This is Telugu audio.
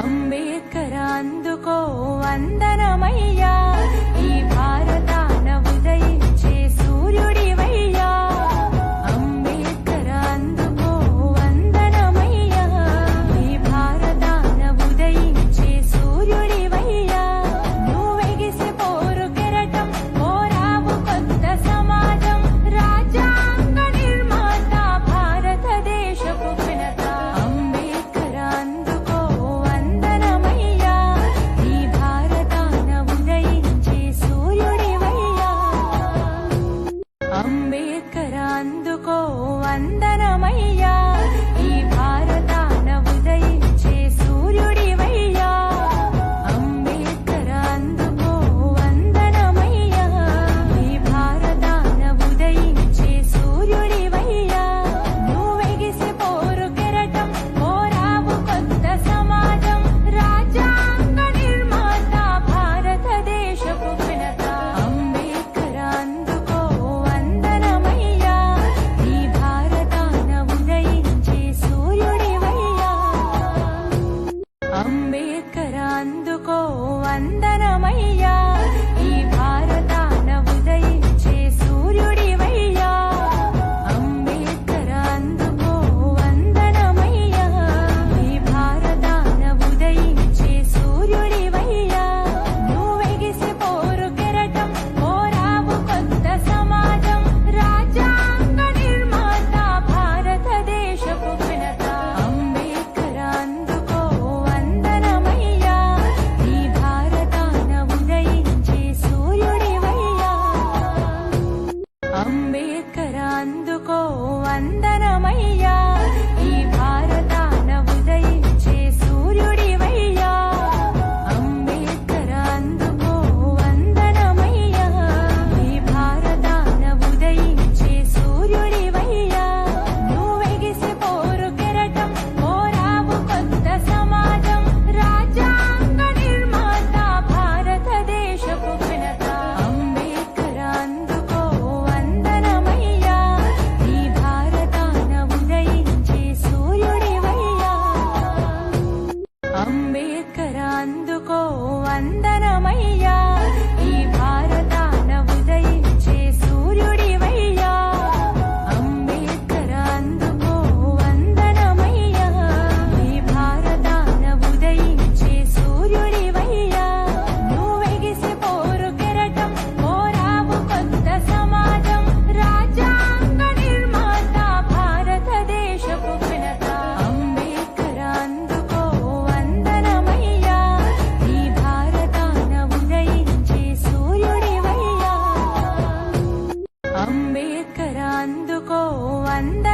అంబేద్కర్ అందుకో వందనమయ్యా, ఈ భారతాన ఉదయించే సూర్యుడివయ్యా. అంబేద్కర్ అందుకో వందనమయ్యా, ఈ భారతాన ఉదయించే సూర్యుడివయ్యా. నువ్వెగిసి పోరు కెరటం, పోరావు కొత్త సమాజం, రాజ్యాంగ నిర్మాత, భారతదేశపు ఘనత. అంబేద్కర్ అందుకో వందనమయ్యా, ఈ భారతాన ఉదయించే సూర్యుడివయ్యా. అంబేద్కర్ అందుకో వందనమయ్యా, ఈ భారతాన ఉదయించే సూర్యుడివయ్యా. అంబేద్కర్ అందుకో వందనమయ్యా, ఈ భారతాన ఉదయించే సూర్యుడివయ్యా. నువ్వెగిసి పోరు కెరటం, పోరావు కొత్త సమాజం, రాజ్యాంగ నిర్మాత, భారతదేశపు ఘనత. అంబేద్కర్ అందుకో వందనమయ్యా, ఈ భారతాన ఉదయించే సూర్యుడివయ్యా. అంబేద్కర్ అందుకో వందనమయ్యా, ఈ భారతాన ఉదయించే సూర్యుడివయ్యా. అంబేద్కర్ అందుకో వందనమయ్యా, ఈ భారతాన ఉదయించే సూర్యుడివయ్యా. నువ్వెగిసి పోరు కెరటం, పోరావు కొత్త సమాజం, రాజ్యాంగ నిర్మాత, భారతదేశపు ఘనత. అంబేద్కర్ అందుకో వందనమయ్యా, ఈ భారతాన ఉదయించే సూర్యుడివయ్యా. అంబేద్కర్ అందుకో వందనమయ్యా, ఈ భారతాన ఉదయించే సూర్యుడివయ్యా. అంబేద్కర్ అందుకో వందనమయ్యా, ఈ భారతాన ఉదయించే సూర్యుడివయ్యా. నువ్వెగిసి పోరు కెరటం, పోరావు కొత్త సమాజం, రాజ్యాంగ నిర్మాత, భారతదేశపు ఘనత. అంబేద్కర్ అందుకో వందనమయ్యా, ఈ భారతాన ఉదయించే సూర్యుడివయ్యా. అంబేద్కర్ అందుకో వందనమయ్యా, ఈ భారతాన ఉదయించే సూర్యుడివయ్యా. నువ్వెగిసి పోరు కెరటం, పోరావు కొత్త సమాజం, రాజ్యాంగ నిర్మాత, భారతదేశపు ఘనత. అంబేద్కర్ అందుకో వందనమయ్యా, ఈ భారతాన ఉదయించే సూర్యుడివయ్యా. వందనమయ్యా, ఈ భారతాన ఉదయించే సూర్యుడివయ్యా. అంబేద్కర్ అందుకో వందనమయ్యా, ఈ భారతాన ఉదయించే సూర్యుడివయ్యా. నువ్వెగిసి పోరు కెరటం, పోరావు కొత్త సమాజం, రాజ్యాంగ నిర్మాత, భారతదేశపు ఘనత. అంబేద్కర్ అందుకో వందనమయ్యా, ఈ భారతాన ఉదయించే సూర్యుడివయ్యా. అంబేద్కర్ అందుకో వందనమయ్యా,